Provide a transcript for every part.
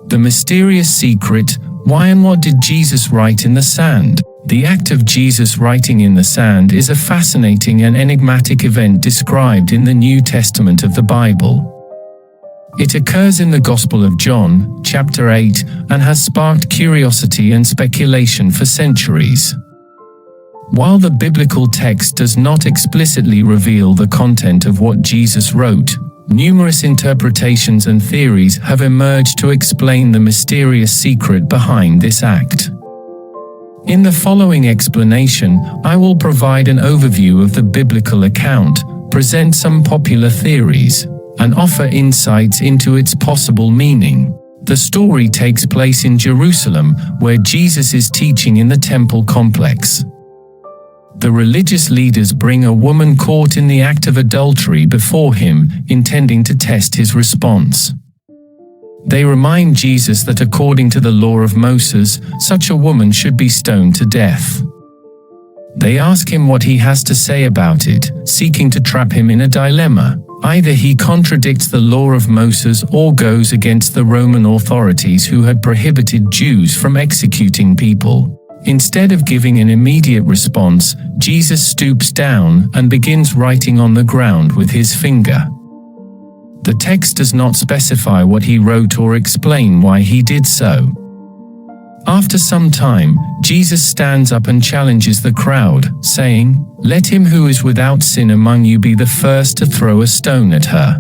The mysterious secret: why and what did Jesus write in the sand? The act of Jesus writing in the sand is a fascinating and enigmatic event described in the New Testament of the Bible. It occurs in the Gospel of John, chapter 8, and has sparked curiosity and speculation for centuries. While the biblical text does not explicitly reveal the content of what Jesus wrote, numerous interpretations and theories have emerged to explain the mysterious secret behind this act. In the following explanation, I will provide an overview of the biblical account, present some popular theories, and offer insights into its possible meaning. The story takes place in Jerusalem, where Jesus is teaching in the temple complex. The religious leaders bring a woman caught in the act of adultery before him, intending to test his response. They remind Jesus that according to the law of Moses, such a woman should be stoned to death. They ask him what he has to say about it, seeking to trap him in a dilemma. Either he contradicts the law of Moses or goes against the Roman authorities who had prohibited Jews from executing people. Instead of giving an immediate response, Jesus stoops down and begins writing on the ground with his finger. The text does not specify what he wrote or explain why he did so. After some time, Jesus stands up and challenges the crowd, saying, "Let him who is without sin among you be the first to throw a stone at her."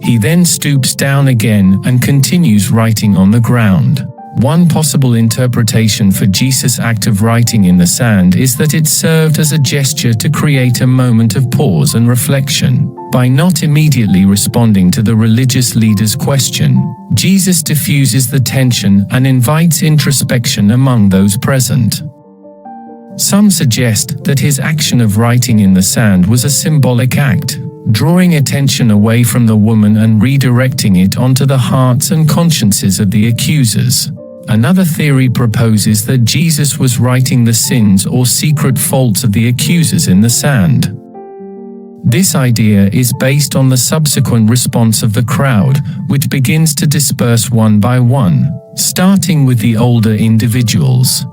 He then stoops down again and continues writing on the ground. One possible interpretation for Jesus' act of writing in the sand is that it served as a gesture to create a moment of pause and reflection. By not immediately responding to the religious leader's question, Jesus diffuses the tension and invites introspection among those present. Some suggest that his action of writing in the sand was a symbolic act, drawing attention away from the woman and redirecting it onto the hearts and consciences of the accusers. Another theory proposes that Jesus was writing the sins or secret faults of the accusers in the sand. This idea is based on the subsequent response of the crowd, which begins to disperse one by one, starting with the older individuals.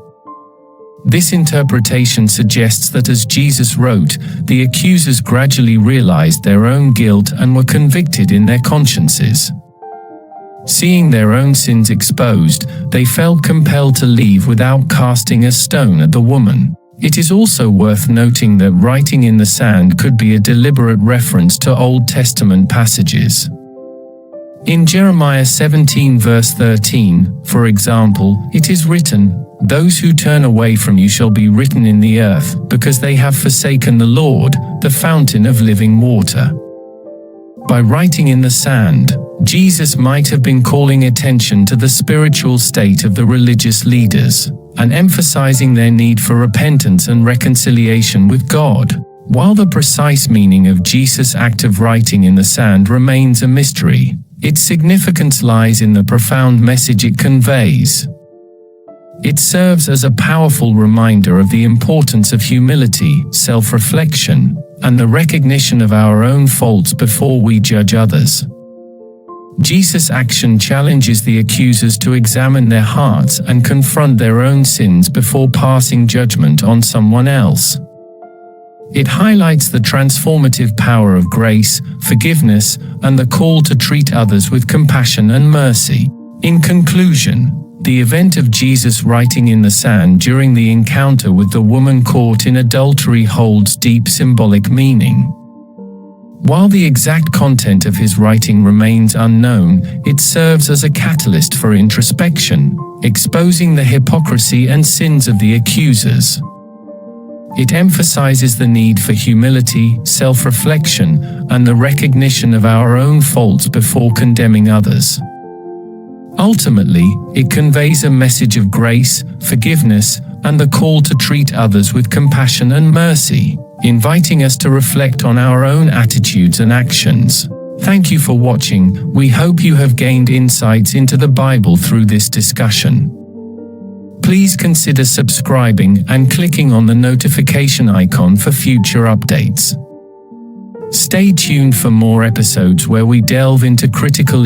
This interpretation suggests that as Jesus wrote, the accusers gradually realized their own guilt and were convicted in their consciences. Seeing their own sins exposed, they felt compelled to leave without casting a stone at the woman. It is also worth noting that writing in the sand could be a deliberate reference to Old Testament passages. In Jeremiah 17 verse 13, for example, it is written, "Those who turn away from you shall be written in the earth, because they have forsaken the Lord, the fountain of living water." By writing in the sand, Jesus might have been calling attention to the spiritual state of the religious leaders, and emphasizing their need for repentance and reconciliation with God. While the precise meaning of Jesus' act of writing in the sand remains a mystery, its significance lies in the profound message it conveys. It serves as a powerful reminder of the importance of humility, self-reflection, and the recognition of our own faults before we judge others. Jesus' action challenges the accusers to examine their hearts and confront their own sins before passing judgment on someone else. It highlights the transformative power of grace, forgiveness, and the call to treat others with compassion and mercy. In conclusion, the event of Jesus writing in the sand during the encounter with the woman caught in adultery holds deep symbolic meaning. While the exact content of his writing remains unknown, it serves as a catalyst for introspection, exposing the hypocrisy and sins of the accusers. It emphasizes the need for humility, self-reflection, and the recognition of our own faults before condemning others. Ultimately, it conveys a message of grace, forgiveness, and the call to treat others with compassion and mercy, inviting us to reflect on our own attitudes and actions. Thank you for watching. We hope you have gained insights into the Bible through this discussion. Please consider subscribing and clicking on the notification icon for future updates. Stay tuned for more episodes where we delve into critical